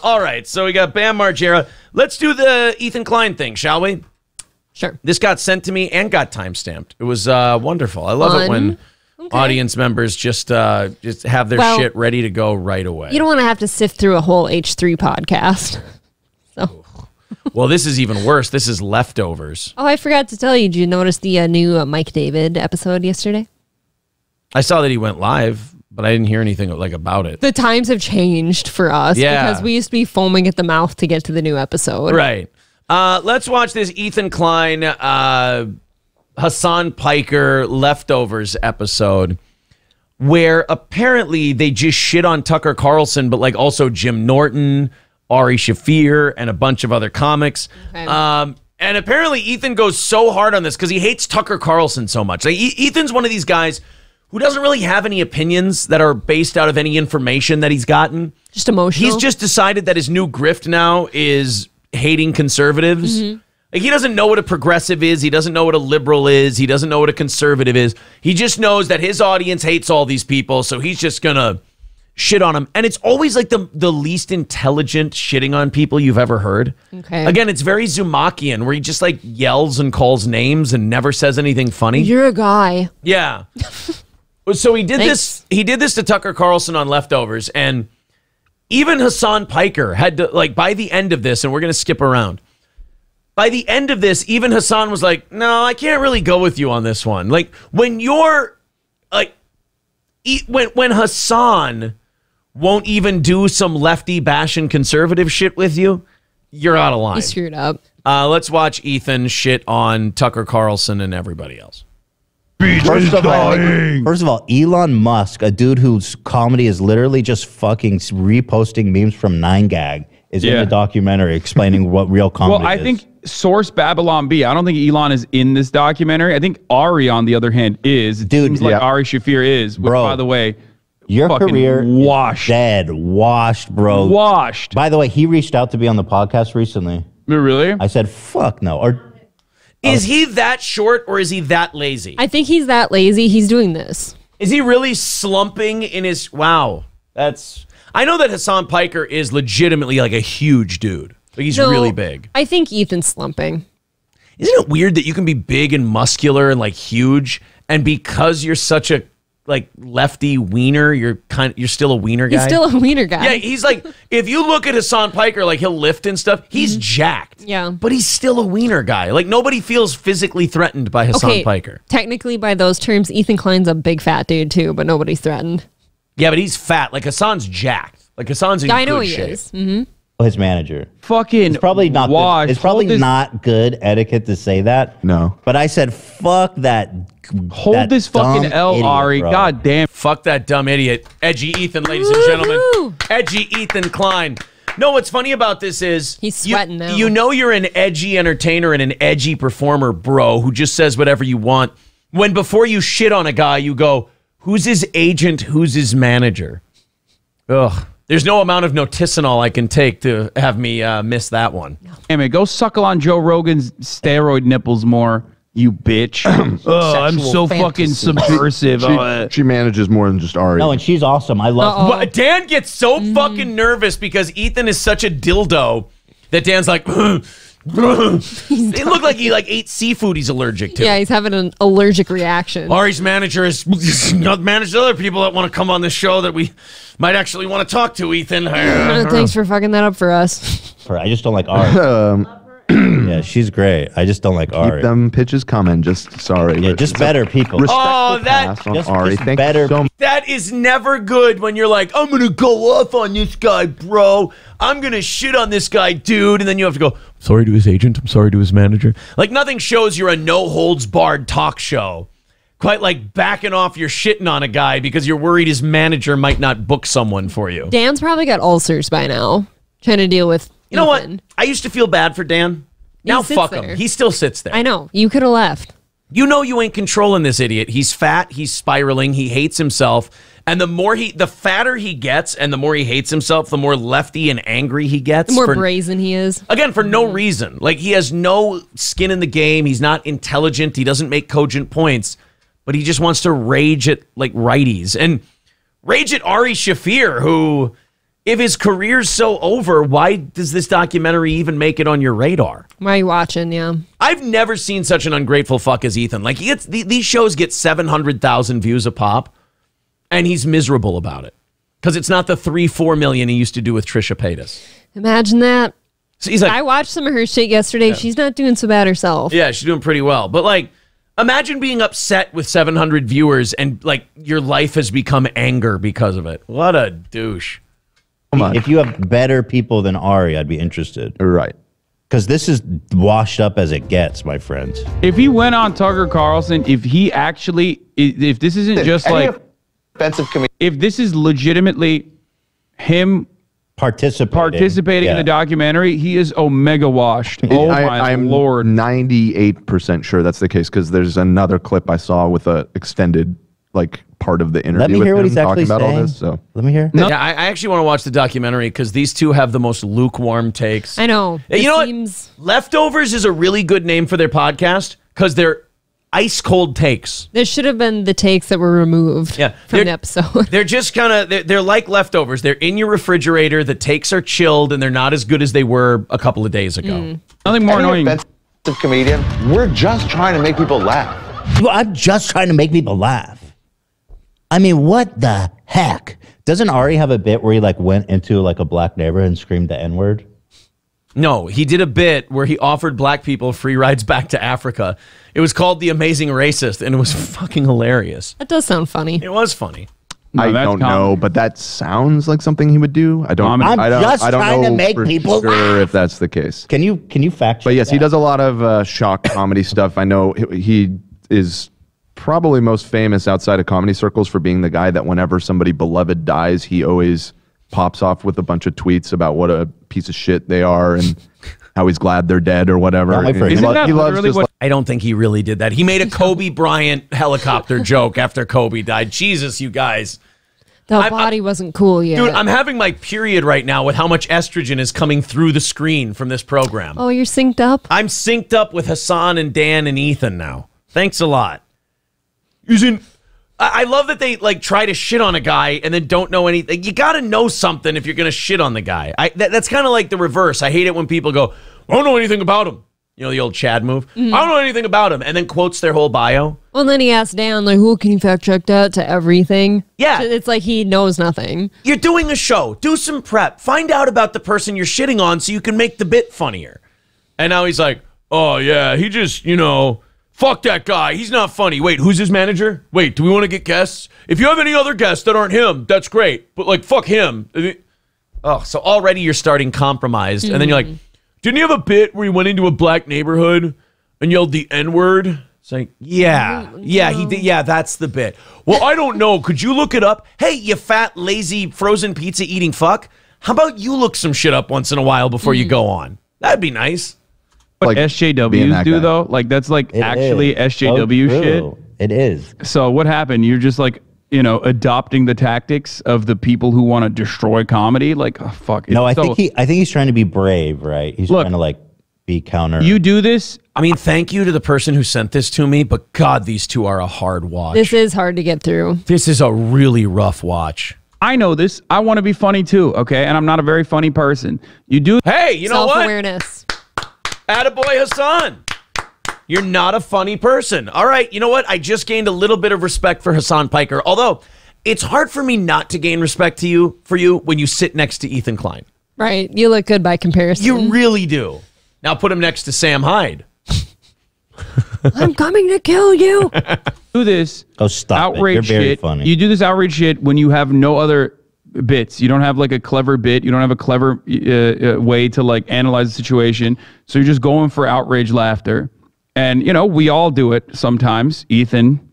All right, so we got Bam Margera. Let's do the Ethan Klein thing, shall we? Sure. This got sent to me and got timestamped. It was wonderful. I love it when audience members just have their shit ready to go right away. You don't want to have to sift through a whole H3 podcast. So. Well, this is even worse. This is leftovers. Oh, I forgot to tell you. Did you notice the new Mike David episode yesterday? I saw that he went live, but I didn't hear anything about it. The times have changed for us because we used to be foaming at the mouth to get to the new episode. Right. Let's watch this Ethan Klein, Hassan Piker leftovers episode where apparently they just shit on Tucker Carlson, but like also Jim Norton, Ari Shaffir, and a bunch of other comics. Okay. And apparently Ethan goes so hard on this because he hates Tucker Carlson so much. Like, Ethan's one of these guys who doesn't really have any opinions that are based out of any information that he's gotten. Just emotional. He's just decided that his new grift now is hating conservatives. Like, he doesn't know what a progressive is. He doesn't know what a liberal is. He doesn't know what a conservative is. He just knows that his audience hates all these people, so he's just gonna shit on them. And it's always like the least intelligent shitting on people you've ever heard. Okay. Again, it's very Zumakian, where he just like yells and calls names and never says anything funny. You're a guy. Yeah. So he did this. He did this to Tucker Carlson on Leftovers, and even Hassan Piker had to, like, by the end of this, and we're gonna skip around. By the end of this, even Hassan was like, "No, I can't really go with you on this one." Like, when you're like, when Hassan won't even do some lefty bashing conservative shit with you, you're out of line. You screwed up. Let's watch Ethan shit on Tucker Carlson and everybody else. First of all, Elon Musk, a dude whose comedy is literally just fucking reposting memes from 9gag, is in the documentary explaining what real comedy is. Well, I think source Babylon B. I don't think Elon is in this documentary. I think Ari, on the other hand, is. Dude, seems like Ari Shaffir is. Which, bro, by the way, your career washed. Dead. Washed, bro. Washed. By the way, he reached out to be on the podcast recently. Really? I said, fuck no. Or is he that short, or is he that lazy? I think he's that lazy. He's doing this. Is he really slumping in his... Wow. That's... I know that Hassan Piker is legitimately like a huge dude. Like, he's really big. I think Ethan's slumping. Isn't it weird that you can be big and muscular and like huge, and because you're such a like lefty wiener, you're still a wiener guy? He's still a wiener guy. Yeah, he's like, if you look at Hassan Piker, like he'll lift and stuff, he's jacked. Yeah. But he's still a wiener guy. Like, nobody feels physically threatened by Hassan Piker. Technically, by those terms, Ethan Klein's a big fat dude too, but nobody's threatened. Yeah, but he's fat. Like, Hassan's jacked. Like, Hassan's in good shape. I know he is. his manager. Fucking it's probably not good. It's probably not good etiquette to say that. No. But I said, fuck that. Hold this fucking L, idiot, Ari. Bro. God damn. Fuck that dumb idiot. Edgy Ethan, ladies and gentlemen. Edgy Ethan Klein. No, what's funny about this is he's sweating now. You know you're an edgy entertainer and an edgy performer, bro, who just says whatever you want. When before you shit on a guy, you go, who's his agent? Who's his manager? Ugh. There's no amount of noticinol I can take to have me miss that one. Damn it, go suckle on Joe Rogan's steroid nipples more, you bitch. I'm so fucking subversive. She manages more than just Ari. No, and she's awesome. I love her. Dan gets so fucking nervous because Ethan is such a dildo that Dan's like, it looked like he ate seafood he's allergic to. Yeah, he's having an allergic reaction. Ari's manager is managed other people that want to come on this show that we might actually want to talk to, Ethan. Thanks for fucking that up for us. I just don't like Ari. Yeah, she's great. I just don't like Ari. Keep them pitches coming. Just sorry. Yeah, just better people. That is never good when you're like, I'm going to go off on this guy, bro. I'm going to shit on this guy, dude. And then you have to go, sorry to his agent. I'm sorry to his manager. Like, nothing shows you're a no-holds-barred talk show. Quite like backing off your shitting on a guy because you're worried his manager might not book someone for you. Dan's probably got ulcers by now, trying to deal with You know what? I used to feel bad for Dan. Now fuck him. He still sits there. I know. You could have left. You know you ain't controlling this idiot. He's fat. He's spiraling. He hates himself. And the fatter he gets and the more he hates himself, the more lefty and angry he gets. The more brazen he is. Again, for no reason. Like, he has no skin in the game. He's not intelligent. He doesn't make cogent points. But he just wants to rage at, like, righties. And rage at Ari Shaffir, who if his career's so over, why does this documentary even make it on your radar? Why are you watching? Yeah. I've never seen such an ungrateful fuck as Ethan. Like, he gets these shows get 700,000 views a pop, and he's miserable about it because it's not the 3-4 million he used to do with Trisha Paytas. Imagine that. So he's like, I watched some of her shit yesterday. Yeah. She's not doing so bad herself. Yeah, she's doing pretty well. But like, imagine being upset with 700 viewers and like your life has become anger because of it. What a douche. If you have better people than Ari, I'd be interested. Right. Because this is washed up as it gets, my friends. If he went on Tucker Carlson, if he actually, if this isn't just like offensive comedian, if this is legitimately him participating in the documentary, he is omega washed. Oh my Lord. I'm 98% sure that's the case because there's another clip I saw with a extended like part of the interview. Let me hear what he's actually saying. All this, so. Let me hear. Yeah, I actually want to watch the documentary because these two have the most lukewarm takes. I know. You know what? Leftovers is a really good name for their podcast because they're ice cold takes. This should have been the takes that were removed from the episode. They're just kind of, they're like leftovers. They're in your refrigerator. The takes are chilled and they're not as good as they were a couple of days ago. Nothing more annoying. Offensive comedian. We're just trying to make people laugh. Well, I'm just trying to make people laugh. I mean, what the heck? Doesn't Ari have a bit where he like went into like a black neighborhood and screamed the N-word? No, he did a bit where he offered black people free rides back to Africa. It was called The Amazing Racist, and it was fucking hilarious. That does sound funny. It was funny. No, I don't know, but that sounds like something he would do. I don't. I'm just I don't trying know to make people laugh. if that's the case. Can you fact check? But yes, that? he does a lot of shock comedy stuff. I know he is probably most famous outside of comedy circles for being the guy that whenever somebody beloved dies, he always pops off with a bunch of tweets about what a piece of shit they are and how he's glad they're dead or whatever. I don't think he really did that. He made a Kobe Bryant helicopter joke after Kobe died. Jesus, you guys. The body wasn't cool yet. Dude, I'm having my period right now with how much estrogen is coming through the screen from this program. Oh, you're synced up? I'm synced up with Hassan and Dan and Ethan now. Thanks a lot. I love that they like try to shit on a guy and then don't know anything. You got to know something if you're going to shit on the guy. That's kind of like the reverse. I hate it when people go, I don't know anything about him. You know, the old Chad move. I don't know anything about him. And then quotes their whole bio. Well, then he asked Dan, like, who can you fact check that to everything? Yeah. So it's like he knows nothing. You're doing a show. Do some prep. Find out about the person you're shitting on so you can make the bit funnier. And now he's like, oh, yeah, he just, fuck that guy. He's not funny. Wait, who's his manager? Wait, do we want to get guests? If you have any other guests that aren't him, that's great. But, like, fuck him. Oh, so already you're starting compromised. And then you're like, didn't he have a bit where he went into a black neighborhood and yelled the N-word? It's like, yeah, he did. Yeah, that's the bit. Well, I don't know. Could you look it up? Hey, you fat, lazy, frozen pizza eating fuck. How about you look some shit up once in a while before you go on? That'd be nice. What SJWs do though, like that's like actually SJW shit. It is. So what happened? You're just like adopting the tactics of the people who want to destroy comedy. Like, oh, fuck. No, I think he's trying to be brave, right? He's trying to like be counter. You do this. I mean, thank you to the person who sent this to me, but God, these two are a hard watch. This is hard to get through. This is a really rough watch. I know this. I want to be funny too, okay? And I'm not a very funny person. You do. Hey, you know what? Self-awareness. Attaboy Hassan. You're not a funny person. All right, you know what? I just gained a little bit of respect for Hassan Piker, although it's hard for me not to gain respect for you when you sit next to Ethan Klein. Right. You look good by comparison. You really do. Now put him next to Sam Hyde. I'm coming to kill you. Do this. Oh, stop outrage it. You're very shit. funny. You do this outrage shit when you have no other bits. You don't have like a clever bit. You don't have a clever way to like analyze the situation. So you're just going for outrage laughter. And, we all do it sometimes. Ethan.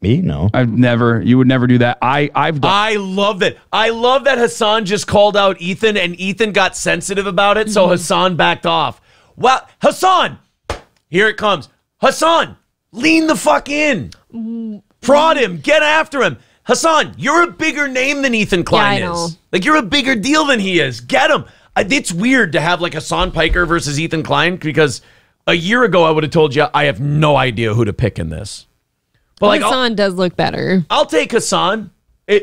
Me? No. You would never do that. I've done. I love that. I love that Hassan just called out Ethan and Ethan got sensitive about it. So Hassan backed off. Well, Hassan, here it comes. Hassan, lean the fuck in. Prod him. Get after him. Hassan, you're a bigger name than Ethan Klein is. Like, you're a bigger deal than he is. Get him. It's weird to have, like, Hassan Piker versus Ethan Klein because a year ago I would have told you I have no idea who to pick in this. But Hassan does look better. I'll take Hassan.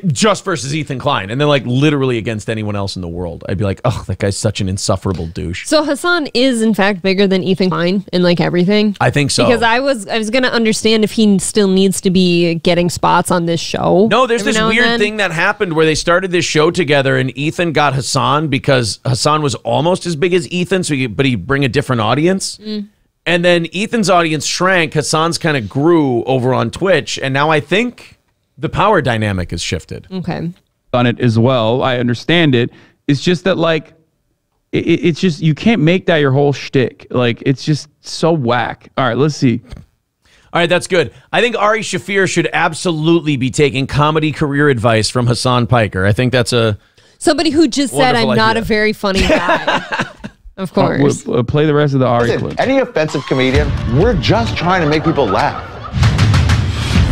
Just versus Ethan Klein, and then like literally against anyone else in the world, I'd be like, oh, that guy's such an insufferable douche. So Hassan is in fact bigger than Ethan Klein in like everything. I think so, because I was gonna understand if he still needs to be getting spots on this show. No, there's this weird thing that happened where they started this show together, and Ethan got Hassan because Hassan was almost as big as Ethan, but he'd bring a different audience. And then Ethan's audience shrank. Hassan's kind of grew over on Twitch, and now I think the power dynamic has shifted. Okay. On it as well. I understand it. It's just that, like, it's just, you can't make that your whole shtick. Like, it's just so whack. All right, let's see. All right, that's good. I think Ari Shaffir should absolutely be taking comedy career advice from Hassan Piker. I think that's somebody who just said, I'm not idea. A very funny guy. Of course. We'll play the rest of the Ari Listen, clip. any offensive comedian, we're just trying to make people laugh.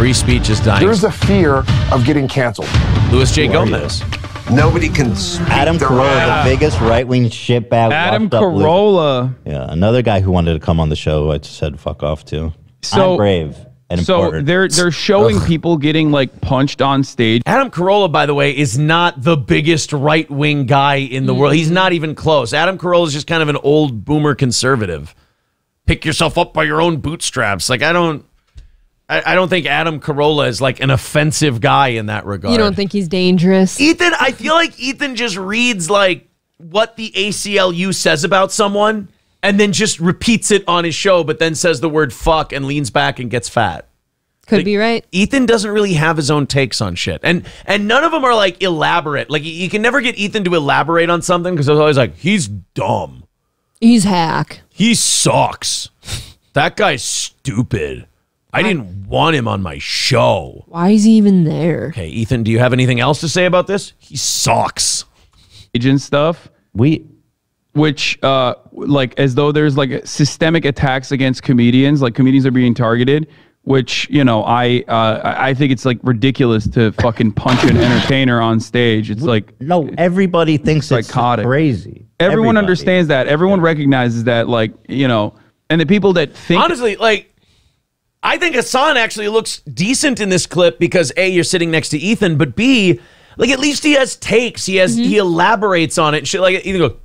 free speech is dying. There's a fear of getting canceled. Louis J. Gomez. Nobody can speak Adam Carolla, the biggest right-wing shitbag. Adam Carolla. Yeah, another guy who wanted to come on the show. I said fuck off to. So I'm brave and important. They're showing people getting like punched on stage. Adam Carolla, by the way, is not the biggest right-wing guy in the world. He's not even close. Adam Carolla is just kind of an old boomer conservative. Pick yourself up by your own bootstraps. Like, I don't think Adam Carolla is like an offensive guy in that regard. You don't think he's dangerous? Ethan, I feel like Ethan just reads like what the ACLU says about someone and then just repeats it on his show, but then says the word fuck and leans back and gets fat. Could be right. Ethan doesn't really have his own takes on shit. And none of them are like elaborate. Like you can never get Ethan to elaborate on something because it's always like, he's dumb. He's hack. He sucks. That guy's stupid. I didn't want him on my show. Why is he even there? Okay, Ethan, do you have anything else to say about this? He sucks. Agent stuff. Which like as though there's like systemic attacks against comedians, like comedians are being targeted, which, you know, I think it's like ridiculous to fucking punch an entertainer on stage. It's like, no, everybody thinks psychotic. It's crazy. Everyone understands that. Everyone recognizes that, like, you know, and the people that think, honestly, like, I think Hassan actually looks decent in this clip because A, you're sitting next to Ethan, but B, like, at least he has takes. He elaborates on it and shit. Like, either go,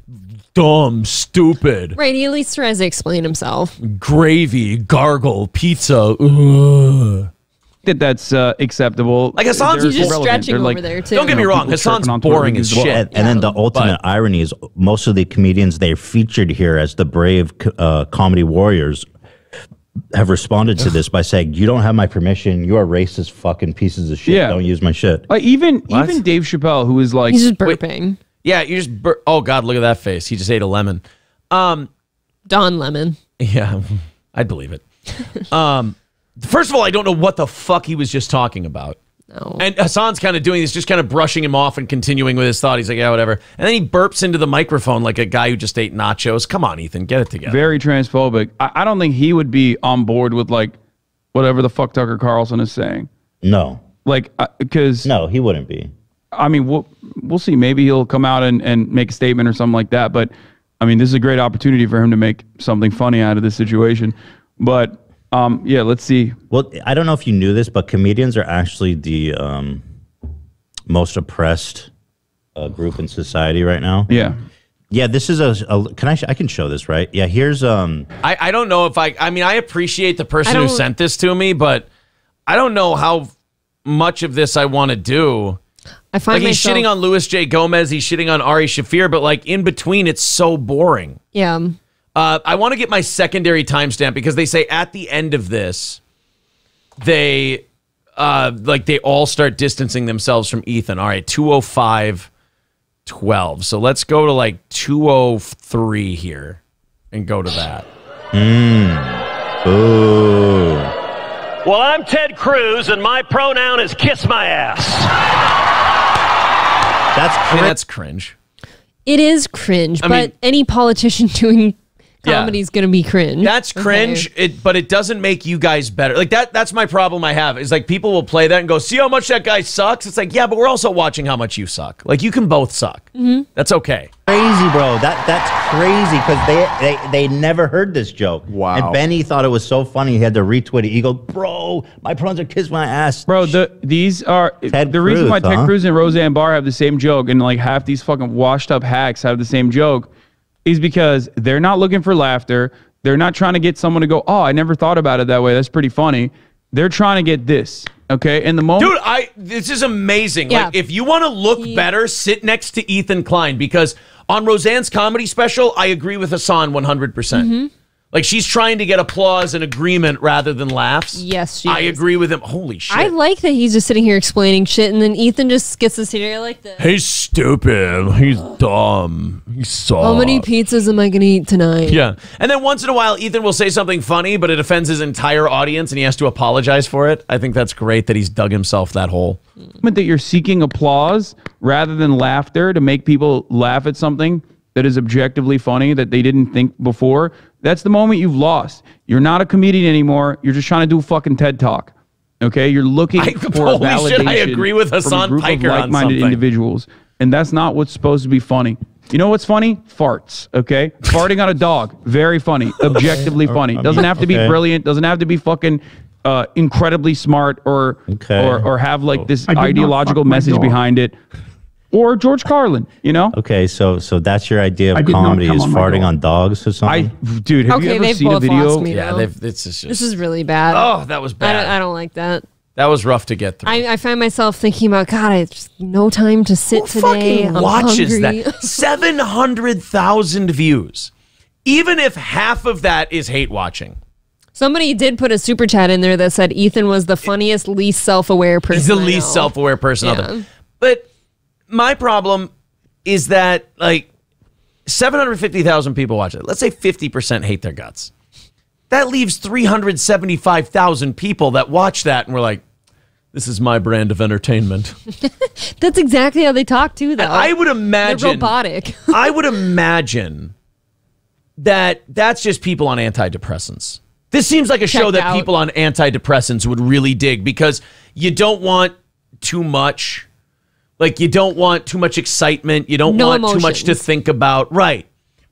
dumb, stupid. Right, he at least tries to explain himself. Gravy, gargle, pizza. Ugh. That's acceptable. Like, Hassan's just stretching over there, too. Don't get me wrong, Hassan's boring as shit. And then the ultimate irony is most of the comedians they're featured here as the brave comedy warriors have responded to this by saying, you don't have my permission, you are racist fucking pieces of shit, don't use my shit. Even Dave Chappelle, who is like, he's just burping. Yeah, you just oh god, look at that face. He just ate a lemon. Don Lemon. Yeah, I'd believe it. First of all, I don't know what the fuck he was just talking about. No. And Hassan's kind of doing this, just kind of brushing him off and continuing with his thought. He's like, yeah, whatever. And then he burps into the microphone like a guy who just ate nachos. Come on, Ethan, get it together. Very transphobic. I don't think he would be on board with like whatever the fuck Tucker Carlson is saying. No. Like, because no, he wouldn't be. I mean, we'll see. Maybe he'll come out and make a statement or something like that. But I mean, this is a great opportunity for him to make something funny out of this situation. But yeah, let's see. Well, I don't know if you knew this, but comedians are actually the most oppressed group in society right now. Yeah. Yeah, this is I can show this, right? Yeah, here's I don't know if I mean, I appreciate the person who sent this to me, but I don't know how much of this I want to do. I find like, he's shitting on Louis J. Gomez, he's shitting on Ari Shaffir, but like in between, it's so boring. Yeah. I want to get my secondary timestamp because they say at the end of this, they all start distancing themselves from Ethan. All right, 2:05:12. So let's go to like 2:03 here and go to that. Ooh. Well, I'm Ted Cruz, and my pronoun is kiss my ass. That's cringe. It is cringe, but any politician doing comedy's gonna be cringe. That's cringe, but it doesn't make you guys better. Like that's my problem I have. Is like people will play that and go, see how much that guy sucks? It's like, yeah, but we're also watching how much you suck. Like you can both suck. That's okay. Crazy, bro. That's crazy because they never heard this joke. Wow. And Benny thought it was so funny he had to retweet it. He goes, bro, my prawns are kiss my ass. Bro, these are the reason why Ted Cruz and Roseanne Barr have the same joke, and like half these fucking washed up hacks have the same joke, is because they're not looking for laughter. They're not trying to get someone to go, oh, I never thought about it that way. That's pretty funny. They're trying to get this. Okay, in the moment, dude, this is amazing. Yeah. Like, if you want to look better, sit next to Ethan Klein, because on Roseanne's comedy special, I agree with Hassan 100%. Like, she's trying to get applause and agreement rather than laughs. Yes, she I is. agree with him. Holy shit. I like that he's just sitting here explaining shit, and then Ethan just gets to sit here like this. He's stupid. He's dumb. He's soft. How many pizzas am I going to eat tonight? Yeah. And then once in a while, Ethan will say something funny, but it offends his entire audience, and he has to apologize for it. I think that's great that he's dug himself that hole. that you're seeking applause rather than laughter to make people laugh at something that is objectively funny that they didn't think before, that's the moment you've lost. You're not a comedian anymore. You're just trying to do fucking TED Talk. Okay? You're looking for a validation shit, I agree with Hassan from a group Piker of like-minded individuals. And that's not what's supposed to be funny. You know what's funny? Farts, okay? Farting on a dog, very funny, objectively funny. Doesn't have to be brilliant, doesn't have to be fucking incredibly smart or have like this ideological message behind it. Or George Carlin, you know? Okay, so that's your idea of comedy is farting on dogs or something? Dude, have you ever seen a video? This is really bad. Oh, that was bad. I don't like that. That was rough to get through. I find myself thinking about, God, I just no time to sit Who today. fucking I'm watches hungry. that? 700,000 views. Even if half of that is hate watching. Somebody did put a super chat in there that said Ethan was the funniest, least self-aware person. He's the least self-aware person out there. But my problem is that, like, 750,000 people watch it. Let's say 50% hate their guts. That leaves 375,000 people that watch that and we're like, this is my brand of entertainment. That's exactly how they talk too, though. And I would imagine... They're robotic. I would imagine that that's just people on antidepressants. This seems like a show that people on antidepressants would really dig because you don't want too much. Like, you don't want too much excitement. You don't want too much to think about. Right.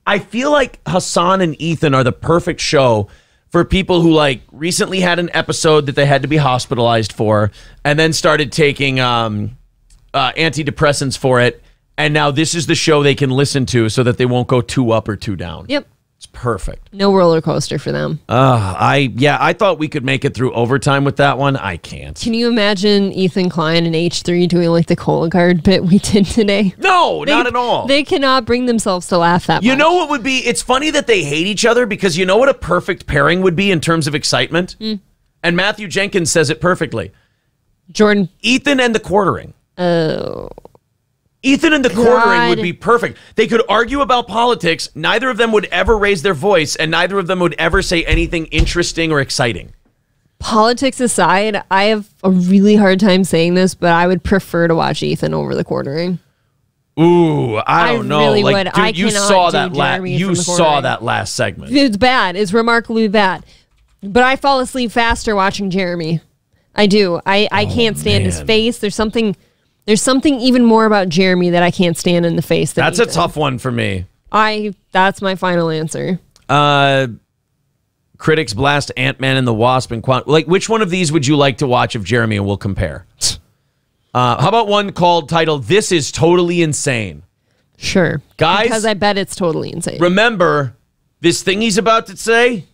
I feel like Hassan and Ethan are the perfect show for people who, like, recently had an episode that they had to be hospitalized for and then started taking antidepressants for it. And now this is the show they can listen to so that they won't go too up or too down. Yep. It's perfect. No roller coaster for them. I thought we could make it through overtime with that one. I can't. Can you imagine Ethan Klein and H3 doing like the Cola Guard bit we did today? No, not at all. They cannot bring themselves to laugh that much. You know what would be? It's funny that they hate each other because you know what a perfect pairing would be in terms of excitement? And Matthew Jenkins says it perfectly. Jordan. Ethan and the Quartering. Oh. Ethan and the Quartering would be perfect. They could argue about politics. Neither of them would ever raise their voice, and neither of them would ever say anything interesting or exciting. Politics aside, I have a really hard time saying this, but I would prefer to watch Ethan over the Quartering. Ooh, I don't know. Really like, would. Dude, I you cannot saw do that Jeremy you from the saw Quartering. that last segment. It's bad. It's remarkably bad. But I fall asleep faster watching Jeremy. I do. I can't stand his face. There's something even more about Jeremy that I can't stand in the face. That's a tough one for me. That's my final answer. Critics blast Ant-Man and the Wasp and like, which one of these would you like to watch of Jeremy, and we'll compare? How about one titled "This is Totally Insane"? Sure, guys, because I bet it's totally insane. Remember, this thing he's about to say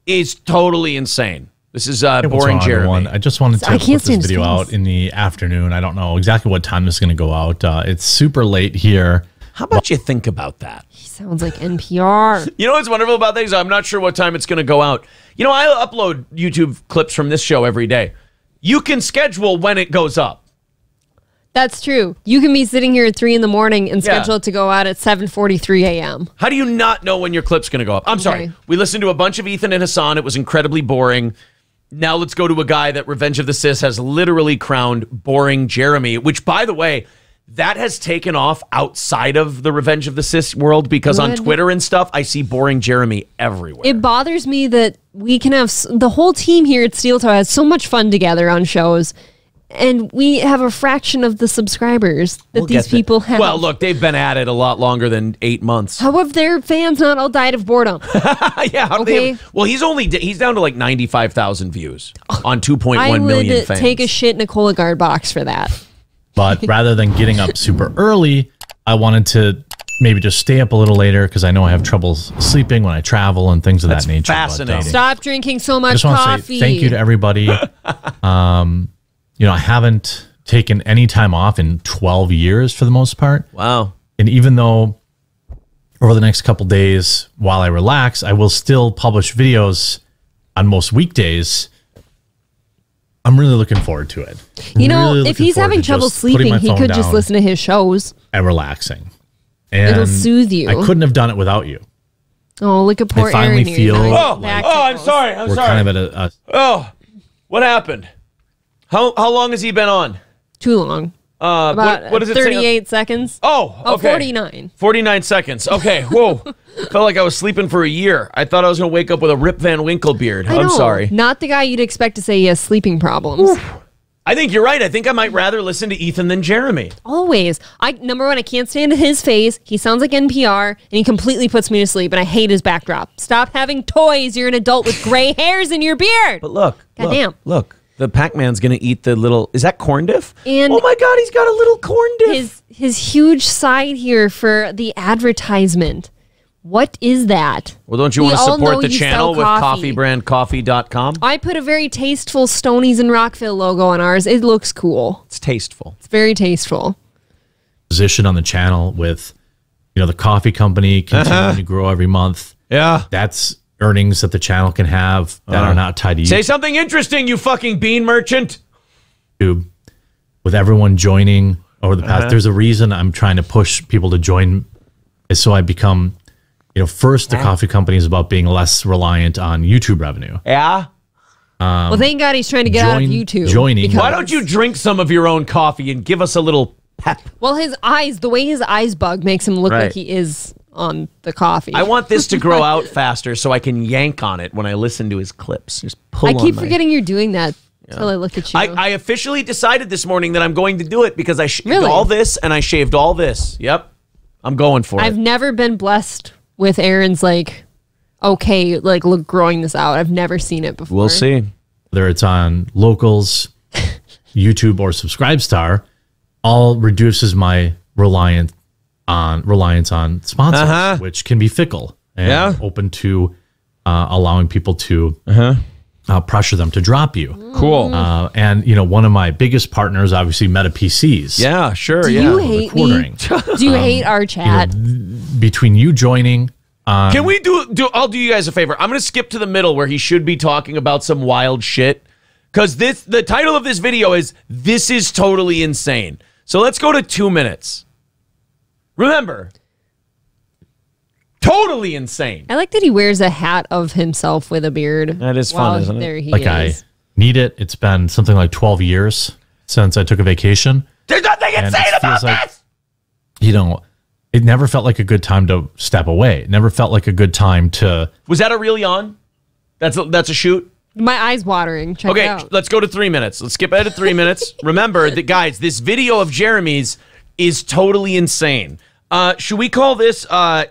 is totally insane. This is boring Jeremy. I just wanted to put this video out in the afternoon. I don't know exactly what time this is going to go out. It's super late here. How about you think about that? He sounds like NPR. You know what's wonderful about things? I'm not sure what time it's going to go out. You know, I upload YouTube clips from this show every day. You can schedule when it goes up. That's true. You can be sitting here at 3 in the morning and schedule it to go out at 7:43 a.m. How do you not know when your clip's going to go up? I'm sorry. We listened to a bunch of Ethan and Hassan. It was incredibly boring. Now let's go to a guy that Revenge of the Sis has literally crowned boring Jeremy, which, by the way, that has taken off outside of the Revenge of the Sis world because on Twitter and stuff, I see boring Jeremy everywhere. It bothers me that we can have the whole team here at Steel Toe has so much fun together on shows, and we have a fraction of the subscribers that these people have. Well, look, they've been at it a lot longer than 8 months. How have their fans not all died of boredom? Yeah. Okay. Well, he's down to like 95,000 views on 2.1 million fans. I would take a shit in a Cologuard box for that. But rather than getting up super early, I wanted to maybe just stay up a little later because I know I have trouble sleeping when I travel and things of that nature. Fascinating. Stop drinking so much I just want coffee. to say thank you to everybody. I haven't taken any time off in 12 years for the most part. Wow. And even though over the next couple days while I relax, I will still publish videos on most weekdays. I'm really looking forward to it. If he's having trouble sleeping, he could just listen to his shows. And relaxing. And it'll soothe you. I couldn't have done it without you. Oh, look at poor I finally Aaron feel here. I'm sorry. We're kind of at Oh, what happened? How long has he been on? Too long. About what does it 38 seconds. Oh, okay. 49. 49 seconds. Okay, whoa. Felt like I was sleeping for a year. I thought I was going to wake up with a Rip Van Winkle beard. I'm sorry. Not the guy you'd expect to say he has sleeping problems. Oof. I think you're right. I think I might rather listen to Ethan than Jeremy. Always. Number one, I can't stand his face. He sounds like NPR, and he completely puts me to sleep, and I hate his backdrop. Stop having toys. You're an adult with gray hairs in your beard. But look. Goddamn. Look. The Pac-Man's going to eat the little... Is that corn diff? And oh, my God. He's got a little corn diff. His huge side here for the advertisement. What is that? Well, don't you want to support the channel with coffeebrandcoffee.com? I put a very tasteful Stonies and Rockville logo on ours. It looks cool. It's tasteful. It's very tasteful. Position on the channel with, the coffee company continuing to grow every month. Yeah. That's earnings that the channel can have that are not tied to you. Say something interesting, you fucking bean merchant. With everyone joining over the past, there's a reason I'm trying to push people to join, is so I become... first, the coffee company is about being less reliant on YouTube revenue. Yeah. Well, thank God he's trying to get out of YouTube. Why don't you drink some of your own coffee and give us a little pep? Well, the way his eyes bug makes him look like he is on the coffee. I want this to grow out faster so I can yank on it when I listen to his clips. Just pull. I keep forgetting you're doing that until I look at you. I officially decided this morning that I'm going to do it because I shaved all this and I shaved all this. Yep. I'm going for it. I've never been blessed with Aaron's growing this out. I've never seen it before. We'll see. Whether it's on Locals, YouTube, or Subscribestar, all reduces my reliance on sponsors, which can be fickle and open to allowing people to pressure them to drop you. Cool. And one of my biggest partners, obviously, Meta PCs. Yeah, sure. Do you hate me? Do you hate our chat? Between you joining. Can we I'll do you guys a favor. I'm going to skip to the middle where he should be talking about some wild shit. Because the title of this video is This is Totally Insane. So let's go to 2 minutes. Remember, totally insane. I like that he wears a hat of himself with a beard. That is fun, isn't it? There he is. I need it. It's been something like 12 years since I took a vacation. There's nothing insane about this! It never felt like a good time to step away. It never felt like a good time to... Was that a real yawn? That's a shoot? My eye's watering. Check it out. Let's go to 3 minutes. Let's skip ahead to 3 minutes. Remember, that guys, this video of Jeremy's is totally insane. Should we call this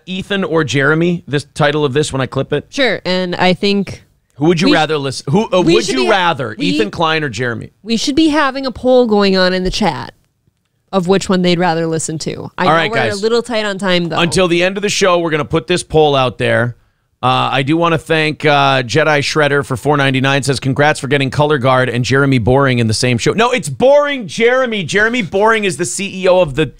Ethan or Jeremy, this title of this when I clip it? Sure, and I think... Who would you rather listen? Would you rather, Ethan Klein or Jeremy? We should be having a poll going on in the chat of which one they'd rather listen to. I know we're guys, a little tight on time, though. Until the end of the show, we're going to put this poll out there. I do want to thank Jedi Shredder for $4.99. Says, congrats for getting Color Guard and Jeremy Boring in the same show. No, it's Boring Jeremy. Jeremy Boring is the CEO of the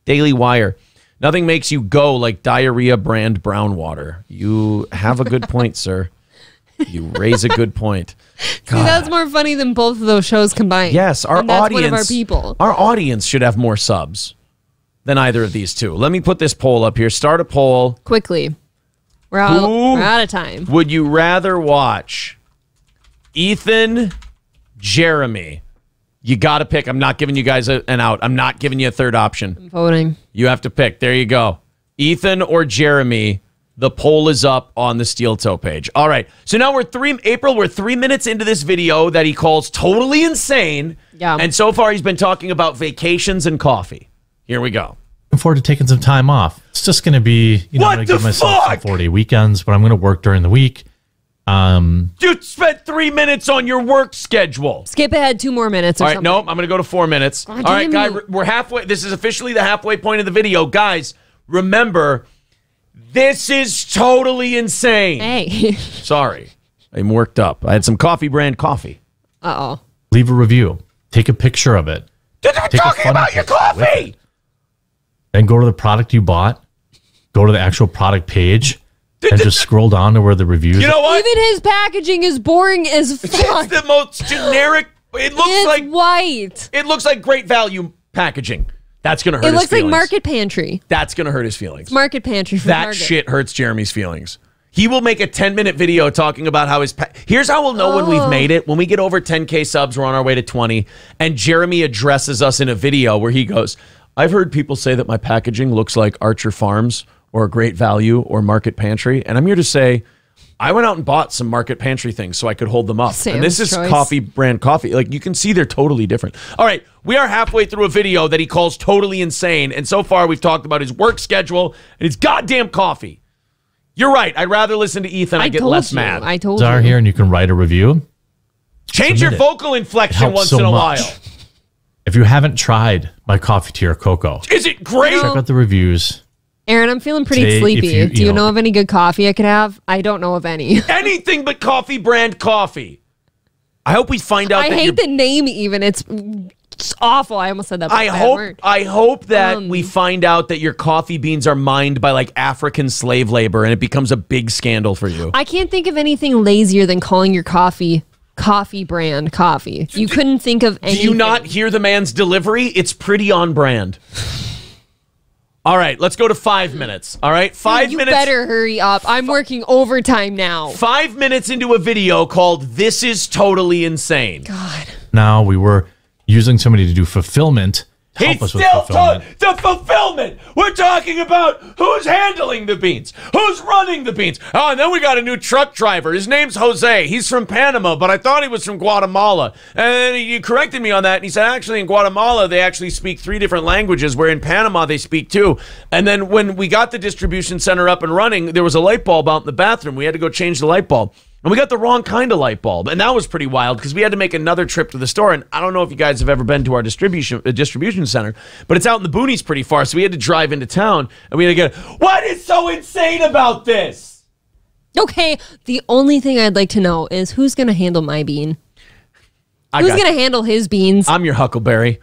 Daily Wire. Nothing makes you go like diarrhea brand brown water. You have a good point, sir. You raise a good point. See, that's more funny than both of those shows combined. Yes, our audience. One of our people. Our audience should have more subs than either of these two. Let me put this poll up here. Start a poll quickly. We're out of time. Would you rather watch Ethan, Jeremy? You got to pick. I'm not giving you guys an out. I'm not giving you a third option. I'm voting. You have to pick. There you go. Ethan or Jeremy. The poll is up on the Steel Toe page. All right. So now we're 3 minutes into this video that he calls totally insane. Yeah. And so far he's been talking about vacations and coffee. Here we go. Looking forward to taking some time off. It's just going to be, I'm going to give myself some 4-day weekends, but I'm going to work during the week. You spent 3 minutes on your work schedule. Skip ahead 2 more minutes or All right, something. nope, I'm going to go to 4 minutes. God, all right, damn guys, we're halfway. This is officially the halfway point of the video. Guys, remember, this is totally insane. Hey. Sorry. I'm worked up. I had some coffee brand coffee. Uh-oh. Leave a review. Take a picture of it. They're talking about your coffee. Then go to the product you bought. Go to the actual product page. And just scroll down to where the reviews. You know what? Even his packaging is boring as fuck. It's the most generic. It looks like white. It looks like great value packaging. That's gonna hurt. It his looks like feelings. Market Pantry. That's gonna hurt his feelings. It's Market Pantry for that Target. shit hurts Jeremy's feelings. He will make a 10-minute video talking about how his. Here's how we'll know when we've made it. When we get over 10K subs, we're on our way to 20, and Jeremy addresses us in a video where he goes, "I've heard people say that my packaging looks like Archer Farms or Great Value or Market Pantry, and I'm here to say, I went out and bought some Market Pantry things so I could hold them up. And this is Choice. coffee brand coffee. Like, you can see they're totally different. All right, we are halfway through a video that he calls totally insane, and so far we've talked about his work schedule and his goddamn coffee. You're right. I'd rather listen to Ethan. I get less mad. I told Czar you. here, and you can write a review. Change your vocal inflection helps once so in a much. while. If you haven't tried my coffee tea or cocoa, Is it great? No. check out the reviews. Aaron, I'm feeling pretty Today, if sleepy. you- Do you know of any good coffee I could have? I don't know of any. Anything but coffee brand coffee. I hope we find out I that hate you're- the name even. It's awful. I almost said that. I hope that we find out that your coffee beans are mined by like African slave labor and it becomes a big scandal for you. I can't think of anything lazier than calling your coffee brand coffee. You couldn't think of anything. Do you not hear the man's delivery? It's pretty on brand. All right, let's go to 5 minutes. All right, 5 You minutes. better hurry up. I'm working overtime now. 5 minutes into a video called "This Is Totally Insane." God. Now we were using somebody to do fulfillment. To help us with fulfillment. The fulfillment. We're talking about who's handling the beans, who's running the beans. Oh, and then we got a new truck driver. His name's Jose. He's from Panama, but I thought he was from Guatemala. And then he corrected me on that, and he said, actually, in Guatemala, they actually speak 3 different languages, where in Panama, they speak 2. And then when we got the distribution center up and running, there was a light bulb out in the bathroom. We had to go change the light bulb. And we got the wrong kind of light bulb. And that was pretty wild because we had to make another trip to the store. And I don't know if you guys have ever been to our distribution center, but it's out in the boonies pretty far. So we had to drive into town and we had to get, what is so insane about this? Okay, the only thing I'd like to know is who's going to handle my bean? Who's going to handle his beans? I'm your Huckleberry.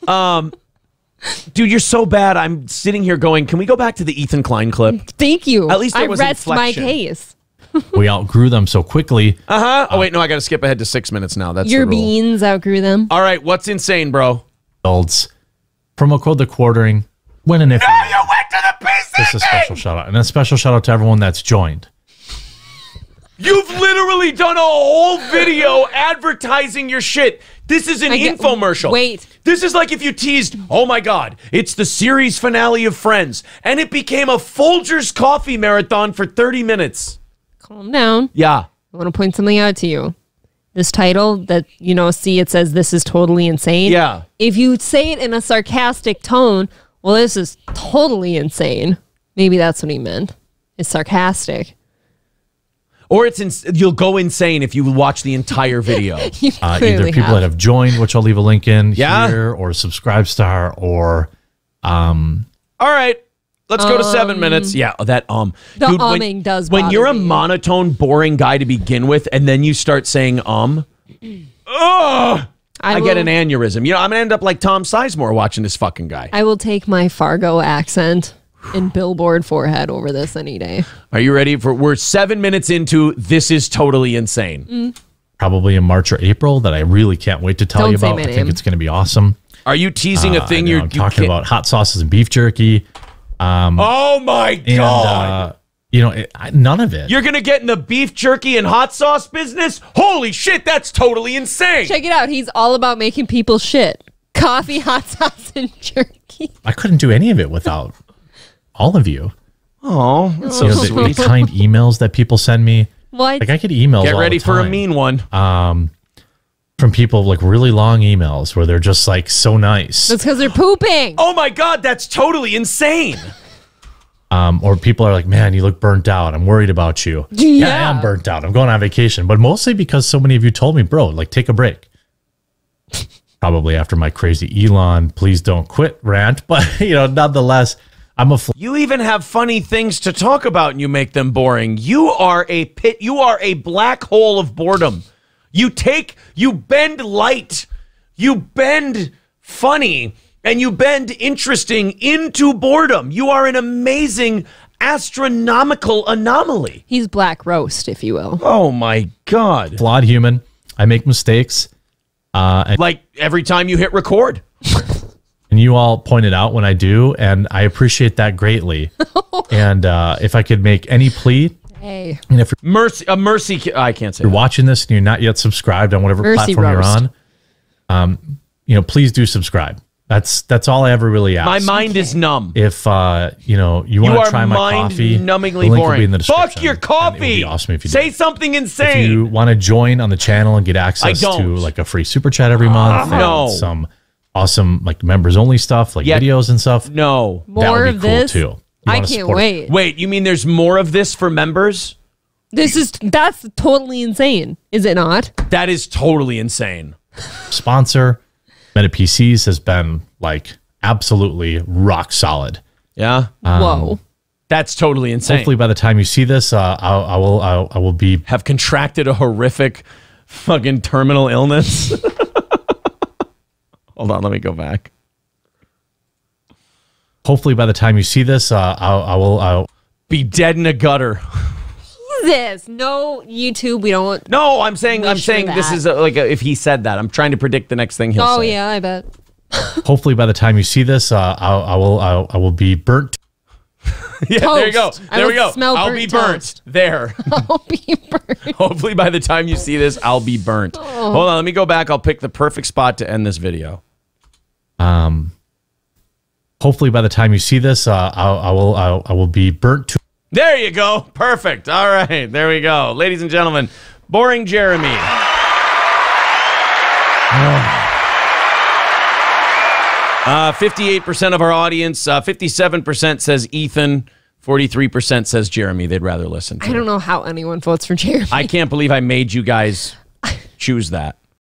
Dude, you're so bad. I'm sitting here going, can we go back to the Ethan Klein clip? Thank you. At least there I was rest my inflection. case. We outgrew them so quickly. Oh, wait, no, I got to skip ahead to 6 minutes now. That's Your the rule. beans outgrew them. All right, what's insane, bro? Adults. Promo code the quartering. Win an if. Oh, you went to the PC Just a special shout out. And a special shout out to everyone that's joined. You've literally done a whole video advertising your shit. This is an infomercial. Wait. This is like if you teased, oh my God, it's the series finale of Friends, and it became a Folgers coffee marathon for 30 minutes. Calm down. Yeah. I want to point something out to you. This title that, see, it says this is totally insane. Yeah. If you say it in a sarcastic tone, well, this is totally insane. Maybe that's what he meant. It's sarcastic. Or you'll go insane if you watch the entire video. Either people that have joined, which I'll leave a link in Yeah. here, or subscribe star, or All right. Let's go to 7 minutes. Yeah, that The Dude, umming does when bother you're a me. monotone, boring guy to begin with, and then you start saying ugh, I get an aneurysm. I'm gonna end up like Tom Sizemore watching this fucking guy. I will take my Fargo accent and billboard forehead over this any day. Are you ready we're 7 minutes into This Is Totally Insane. probably in March or April that I really can't wait to tell Don't you say about. my I think name. it's going to be awesome. Are you teasing a thing I'm talking about hot sauces and beef jerky. Oh my God. None of it. You're going to get in the beef jerky and hot sauce business? Holy shit, that's totally insane. Check it out. He's all about making people shit. Coffee, hot sauce, and jerky. I couldn't do any of it without all of you. Oh, that's so the kind emails that people send me. What? Like I get emails. Get ready all the for a time, mean one. from people, like really long emails where they're just like so nice. That's because they're pooping. Oh my God, that's totally insane. Or people are like, man, you look burnt out. I'm worried about you. Yeah. I am burnt out. I'm going on vacation. But mostly because so many of you told me, bro, like take a break. Probably after my crazy Elon, please don't quit rant. But, nonetheless, You even have funny things to talk about and you make them boring. You are a pit. You are a black hole of boredom. You bend light, you bend funny, and you bend interesting into boredom. You are an amazing astronomical anomaly. He's black roast, if you will. Oh my God. flawed human. I make mistakes. And Like every time you hit record. you all pointed out when I do, and I appreciate that greatly. And if I could make any plea, Hey. and if Mercy, I can't say you're that. watching this and you're not yet subscribed on whatever Mercy platform roast. you're on, please do subscribe. That's all I ever really ask. My mind is numb. If you want to try my coffee, numbingly the link will boring. be in the description. Fuck your And it would coffee. be awesome if you Say did. something If insane. you want to join on the channel and get access I don't. to like a free super chat every month, no. and some awesome like members only stuff, like Yeah. videos and stuff, No. that would More be of cool this? too. You I wanna can't support- wait. Wait, you mean there's more of this for members? That's totally insane, is it not? That is totally insane. Sponsor Meta PCs has been like absolutely rock solid. Yeah. Whoa. That's totally insane. Hopefully, by the time you see this, I will be Have contracted a horrific fucking terminal illness. Hold on, let me go back. Hopefully, by the time you see this, I'll Be dead in a gutter. Jesus. No YouTube. We don't. No, I'm saying Wish for this that. is if he said that. I'm trying to predict the next thing he'll Oh, say. yeah, I bet. hopefully by the time you see this, I will be burnt. Yeah, there you go. Toast. I There we will go. smell I'll burnt be burnt. toast. There. I'll be burned. Hopefully by the time you see this, I'll be burnt. Oh. Hold on, let me go back. I'll pick the perfect spot to end this video. Hopefully by the time you see this, I will be burnt to. There you go. Perfect. All right. There we go. Ladies and gentlemen, Boring Jeremy. 58% of our audience, 57% says Ethan, 43% says Jeremy. They'd rather listen to. I don't know how anyone votes for Jeremy. I can't believe I made you guys choose that.